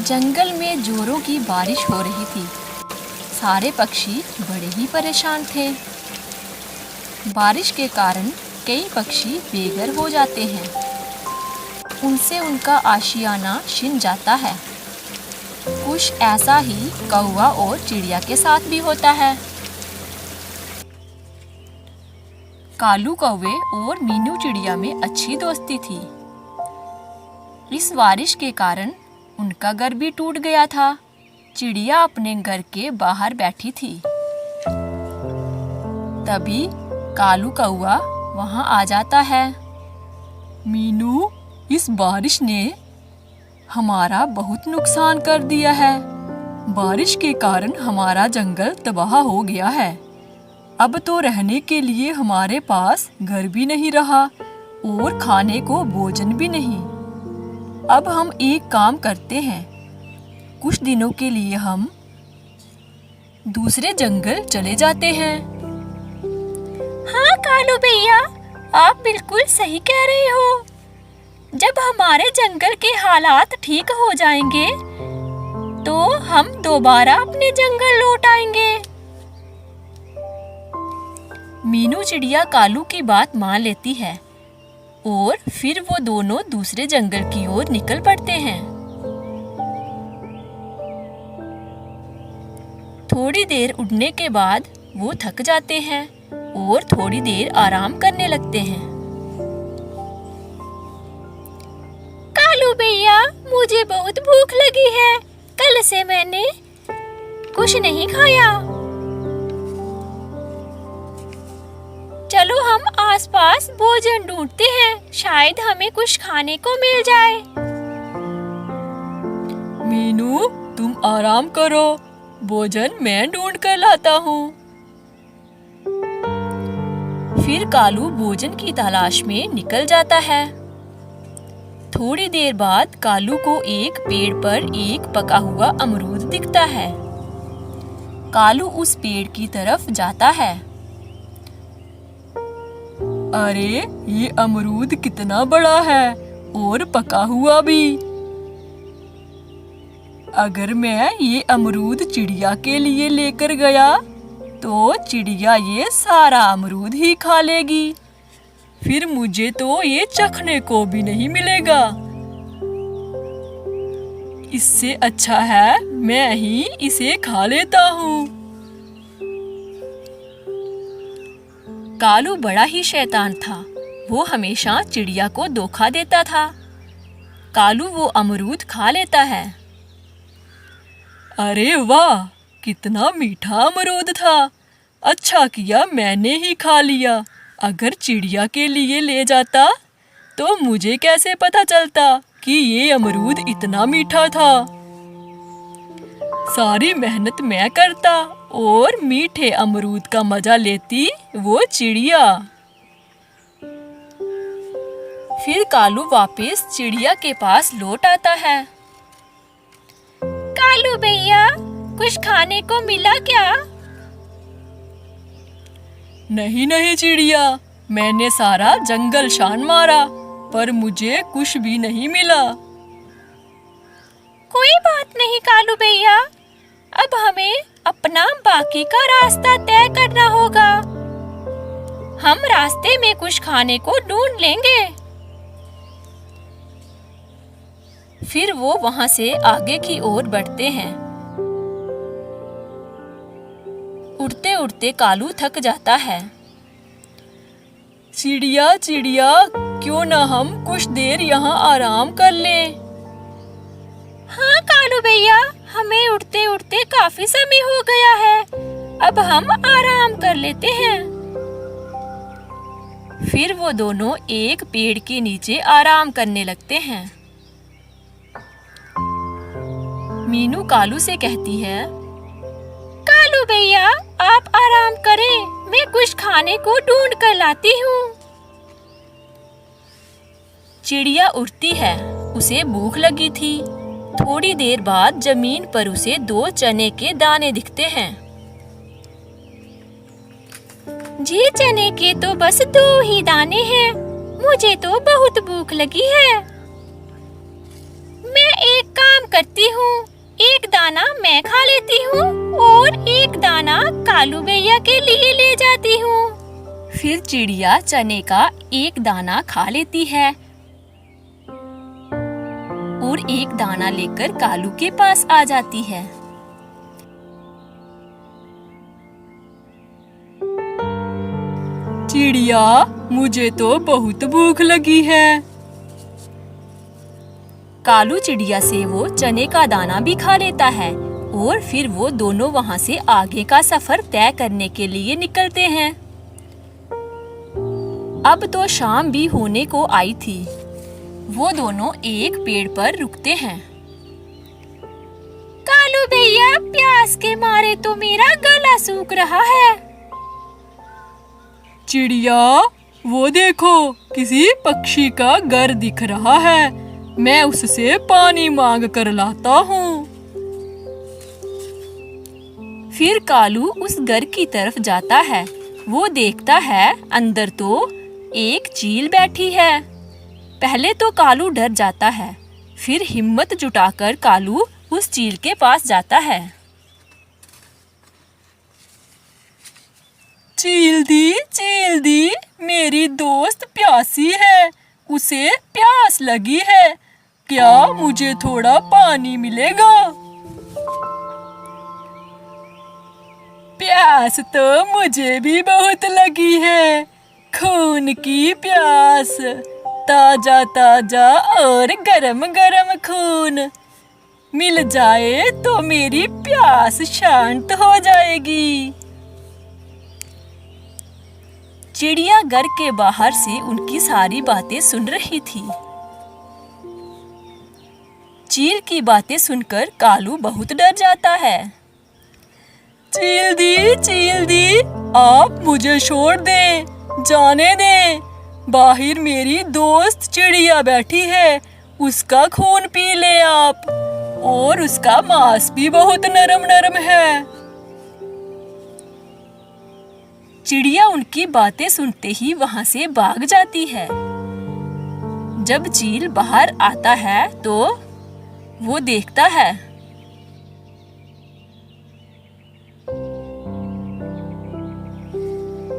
जंगल में जोरों की बारिश हो रही थी। सारे पक्षी बड़े ही परेशान थे। बारिश के कारण कई पक्षी बेघर हो जाते हैं। उनसे उनका आशियाना छिन जाता है। कुछ ऐसा ही कौवा और चिड़िया के साथ भी होता है। कालू कौवे और मीनू चिड़िया में अच्छी दोस्ती थी। इस बारिश के कारण उनका घर भी टूट गया था। चिड़िया अपने घर के बाहर बैठी थी। तभी कालू कौवा वहां आ जाता है। मीनू, इस बारिश ने हमारा बहुत नुकसान कर दिया है। बारिश के कारण हमारा जंगल तबाह हो गया है। अब तो रहने के लिए हमारे पास घर भी नहीं रहा और खाने को भोजन भी नहीं। अब हम एक काम करते हैं, कुछ दिनों के लिए हम दूसरे जंगल चले जाते हैं। हाँ कालू भैया, आप बिल्कुल सही कह रहे हो। जब हमारे जंगल के हालात ठीक हो जाएंगे तो हम दोबारा अपने जंगल लौट आएंगे। मीनू चिड़िया कालू की बात मान लेती है और फिर वो दोनों दूसरे जंगल की ओर निकल पड़ते हैं। थोड़ी देर उड़ने के बाद वो थक जाते हैं और थोड़ी देर आराम करने लगते हैं। कालू भैया, मुझे बहुत भूख लगी है। कल से मैंने कुछ नहीं खाया। चलो हम आसपास भोजन ढूंढते हैं, शायद हमें कुछ खाने को मिल जाए। मीनू, तुम आराम करो, भोजन मैं ढूंढ कर लाता हूँ। फिर कालू भोजन की तलाश में निकल जाता है। थोड़ी देर बाद कालू को एक पेड़ पर एक पका हुआ अमरूद दिखता है। कालू उस पेड़ की तरफ जाता है। अरे, ये अमरूद कितना बड़ा है और पका हुआ भी। अगर मैं ये अमरूद चिड़िया के लिए लेकर गया तो चिड़िया ये सारा अमरूद ही खा लेगी। फिर मुझे तो ये चखने को भी नहीं मिलेगा। इससे अच्छा है मैं ही इसे खा लेता हूँ। कालू बड़ा ही शैतान था। वो हमेशा चिड़िया को धोखा देता था। कालू वो अमरूद खा लेता है। अरे वाह, कितना मीठा अमरूद था। अच्छा किया मैंने ही खा लिया। अगर चिड़िया के लिए ले जाता तो मुझे कैसे पता चलता कि ये अमरूद इतना मीठा था। सारी मेहनत मैं करता और मीठे अमरूद का मजा लेती वो चिड़िया। फिर कालू वापस चिड़िया के पास लौट आता है। कालू भैया, कुछ खाने को मिला क्या? नहीं नहीं चिड़िया, मैंने सारा जंगल छान मारा पर मुझे कुछ भी नहीं मिला। कोई बात नहीं कालू भैया, अब हमें अपना बाकी का रास्ता तय करना होगा। हम रास्ते में कुछ खाने को ढूंढ लेंगे। फिर वो वहां से आगे की ओर बढ़ते हैं। उड़ते उड़ते कालू थक जाता है। चिड़िया चिड़िया, क्यों ना हम कुछ देर यहाँ आराम कर लें? हाँ कालू भैया, हमें उड़ते उड़ते काफी समय हो गया है। अब हम आराम कर लेते हैं। फिर वो दोनों एक पेड़ के नीचे आराम करने लगते हैं। मीनू कालू से कहती है, कालू भैया, आप आराम करें, मैं कुछ खाने को ढूंढ कर लाती हूँ। चिड़िया उड़ती है, उसे भूख लगी थी। थोड़ी देर बाद जमीन पर उसे 2 चने के दाने दिखते हैं। जी, चने के तो बस 2 ही दाने हैं। मुझे तो बहुत भूख लगी है। मैं एक काम करती हूँ, एक दाना मैं खा लेती हूँ और एक दाना कालू भैया के लिए ले जाती हूँ। फिर चिड़िया चने का एक दाना खा लेती है और एक दाना लेकर कालू के पास आ जाती है। चिड़िया, मुझे तो बहुत भूख लगी है। कालू चिड़िया से वो चने का दाना भी खा लेता है और फिर वो दोनों वहाँ से आगे का सफर तय करने के लिए निकलते हैं। अब तो शाम भी होने को आई थी। वो दोनों एक पेड़ पर रुकते हैं। कालू भैया, प्यास के मारे तो मेरा गला सूख रहा है। चिड़िया, वो देखो, किसी पक्षी का घर दिख रहा है। मैं उससे पानी मांग कर लाता हूँ। फिर कालू उस घर की तरफ जाता है। वो देखता है अंदर तो एक चील बैठी है। पहले तो कालू डर जाता है, फिर हिम्मत जुटाकर कालू उस चील के पास जाता है। चील दी, मेरी दोस्त प्यासी है, उसे प्यास लगी है। क्या मुझे थोड़ा पानी मिलेगा? प्यास तो मुझे भी बहुत लगी है, खून की प्यास, ताजा ताजा और गरम गरम खून मिल जाए तो मेरी प्यास शांत हो जाएगी। चिड़िया घर के बाहर से उनकी सारी बातें सुन रही थी। चील की बातें सुनकर कालू बहुत डर जाता है। चील दी, आप मुझे छोड़ दें, जाने दें। बाहर मेरी दोस्त चिड़िया बैठी है, उसका खून पी ले आप, और उसका मांस भी बहुत नरम नरम है। चिड़िया उनकी बातें सुनते ही वहां से भाग जाती है। जब चील बाहर आता है तो वो देखता है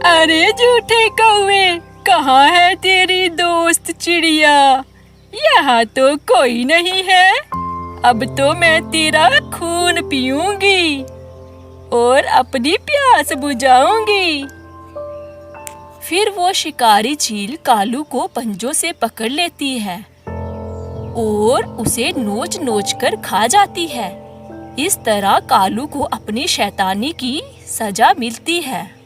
अरे झूठे कौवे, कहाँ है तेरी दोस्त चिड़िया? यहाँ तो कोई नहीं है। अब तो मैं तेरा खून पीऊंगी और अपनी प्यास बुझाऊंगी। फिर वो शिकारी चील कालू को पंजों से पकड़ लेती है और उसे नोच नोच कर खा जाती है। इस तरह कालू को अपनी शैतानी की सजा मिलती है।